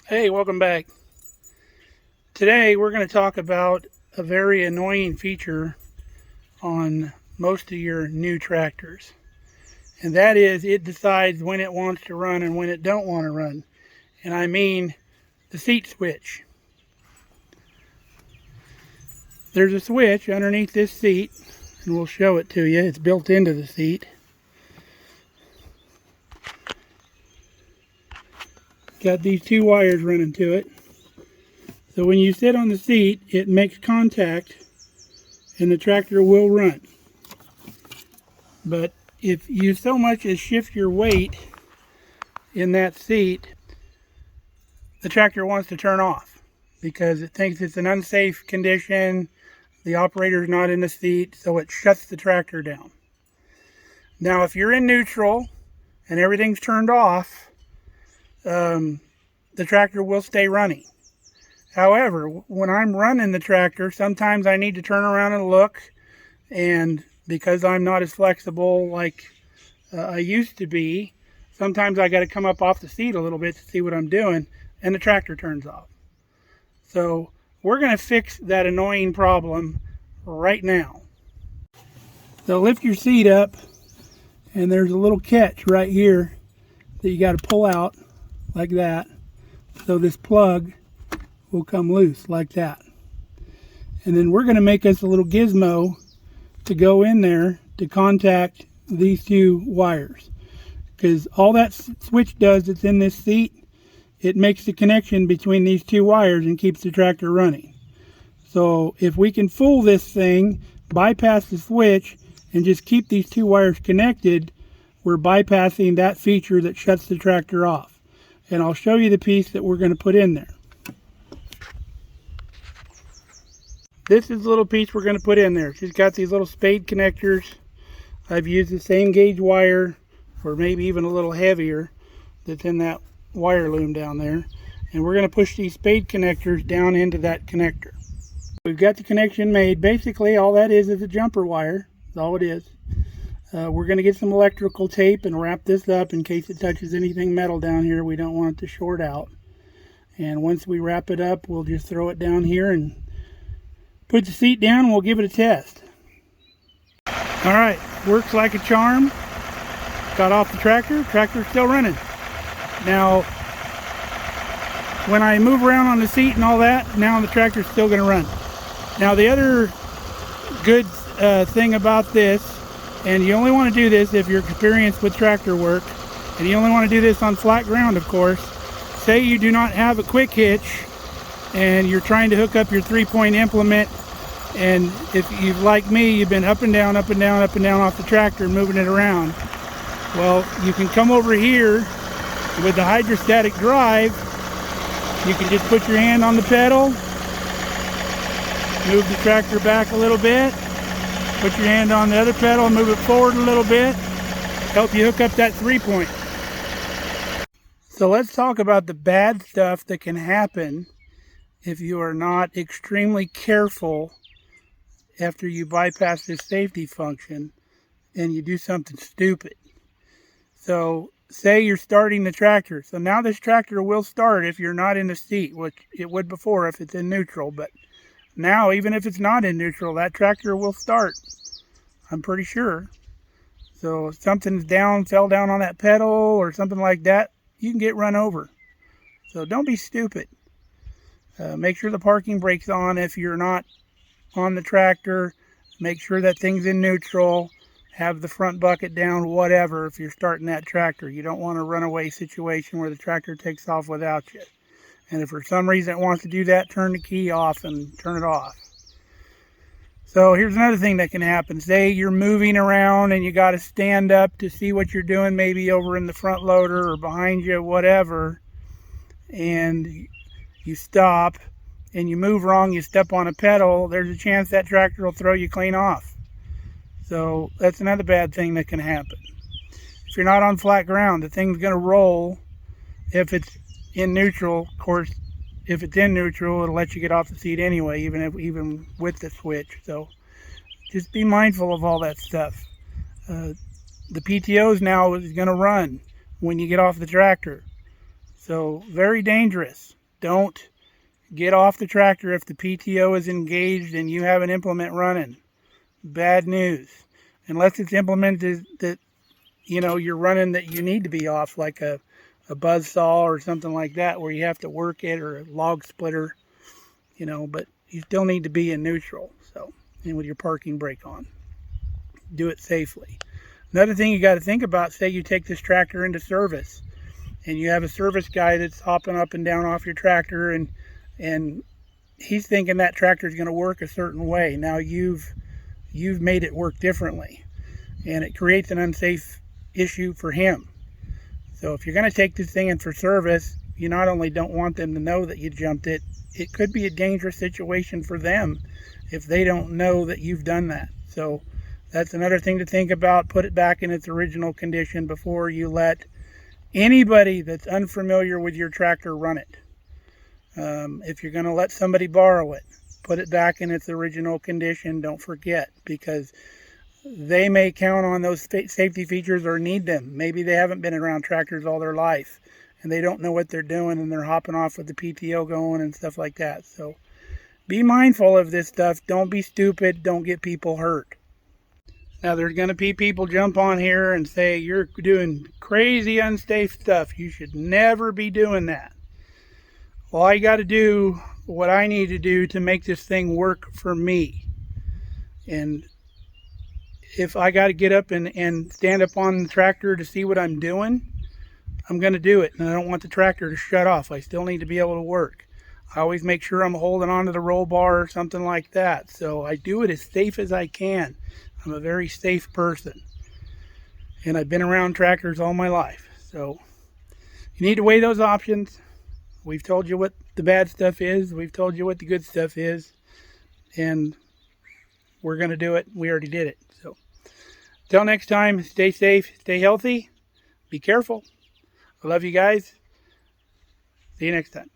Hey, welcome back. Today we're going to talk about a very annoying feature on most of your new tractors. And that is it decides when it wants to run and when it don't want to run. And I mean the seat switch. There's a switch underneath this seat, and we'll show it to you. It's built into the seat. Got these two wires running to it. So when you sit on the seat, it makes contact and the tractor will run. But if you so much as shift your weight in that seat, the tractor wants to turn off because it thinks it's an unsafe condition. The operator's not in the seat, so it shuts the tractor down. Now, if you're in neutral and everything's turned off, the tractor will stay running. However, when I'm running the tractor, sometimes I need to turn around and look, and because I'm not as flexible like I used to be, sometimes I got to come up off the seat a little bit to see what I'm doing, and the tractor turns off. So we're going to fix that annoying problem right now. So lift your seat up, and there's a little catch right here that you got to pull out like that, so this plug will come loose like that. And then we're going to make us a little gizmo to go in there to contact these two wires, because all that switch does that's in this seat, it makes the connection between these two wires and keeps the tractor running. So if we can fool this thing, bypass the switch, and just keep these two wires connected, we're bypassing that feature that shuts the tractor off. And I'll show you the piece that we're going to put in there. This is the little piece we're going to put in there. She's got these little spade connectors. I've used the same gauge wire, or maybe even a little heavier, that's in that wire loom down there. And we're going to push these spade connectors down into that connector. We've got the connection made. Basically, all that is a jumper wire. That's all it is. We're going to get some electrical tape and wrap this up in case it touches anything metal down here. We don't want it to short out. And once we wrap it up, we'll just throw it down here and put the seat down, and we'll give it a test. All right, works like a charm. Got off the tractor. Tractor's still running. Now, when I move around on the seat and all that, now the tractor's still going to run. Now, the other good thing about this, and you only want to do this if you're experienced with tractor work, and you only want to do this on flat ground, of course. Say you do not have a quick hitch, and you're trying to hook up your 3-point implement, and if you've, like me, you've been up and down, up and down, up and down off the tractor, moving it around. Well, you can come over here with the hydrostatic drive. You can just put your hand on the pedal, move the tractor back a little bit, put your hand on the other pedal, move it forward a little bit, help you hook up that 3-point. So let's talk about the bad stuff that can happen if you are not extremely careful after you bypass this safety function and you do something stupid. So say you're starting the tractor. So now this tractor will start if you're not in the seat, which it would before if it's in neutral. But now, even if it's not in neutral, that tractor will start, I'm pretty sure. So if something's down, fell down on that pedal or something like that, you can get run over. So don't be stupid. Make sure the parking brake's on if you're not on the tractor. Make sure that thing's in neutral. Have the front bucket down, whatever, if you're starting that tractor. You don't want a runaway situation where the tractor takes off without you. And if for some reason it wants to do that, turn the key off and turn it off. So here's another thing that can happen. Say you're moving around and you got to stand up to see what you're doing, maybe over in the front loader or behind you, whatever, and you stop and you move wrong, you step on a pedal, there's a chance that tractor will throw you clean off. So that's another bad thing that can happen. If you're not on flat ground, the thing's going to roll. If it's in neutral, of course, if it's in neutral, it'll let you get off the seat anyway, even with the switch. So just be mindful of all that stuff. The PTOs now is going to run when you get off the tractor. So very dangerous. Don't get off the tractor if the PTO is engaged and you have an implement running. Bad news. Unless it's implemented that, you know, you're running that you need to be off, like a buzz saw or something like that, where you have to work it, or a log splitter, you know, but you still need to be in neutral. So, and with your parking brake on, do it safely. Another thing you got to think about, say you take this tractor into service and you have a service guy that's hopping up and down off your tractor, and he's thinking that tractor is going to work a certain way. Now you've made it work differently, and it creates an unsafe issue for him. So if you're going to take this thing in for service, you not only don't want them to know that you jumped it, it could be a dangerous situation for them if they don't know that you've done that. So that's another thing to think about. Put it back in its original condition before you let anybody that's unfamiliar with your tractor run it. If you're going to let somebody borrow it, put it back in its original condition. Don't forget, because they may count on those safety features or need them. Maybe they haven't been around tractors all their life and they don't know what they're doing, and they're hopping off with the PTO going and stuff like that. So be mindful of this stuff. Don't be stupid. Don't get people hurt. Now, there's going to be people jump on here and say, you're doing crazy, unsafe stuff. You should never be doing that. Well, I got to do what I need to do to make this thing work for me. And if I got to get up and stand up on the tractor to see what I'm doing, I'm going to do it. And I don't want the tractor to shut off. I still need to be able to work. I always make sure I'm holding onto the roll bar or something like that. So I do it as safe as I can. I'm a very safe person. And I've been around tractors all my life. So you need to weigh those options. We've told you what the bad stuff is. We've told you what the good stuff is. And we're going to do it. We already did it. So till next time, stay safe, stay healthy, be careful. I love you guys. See you next time.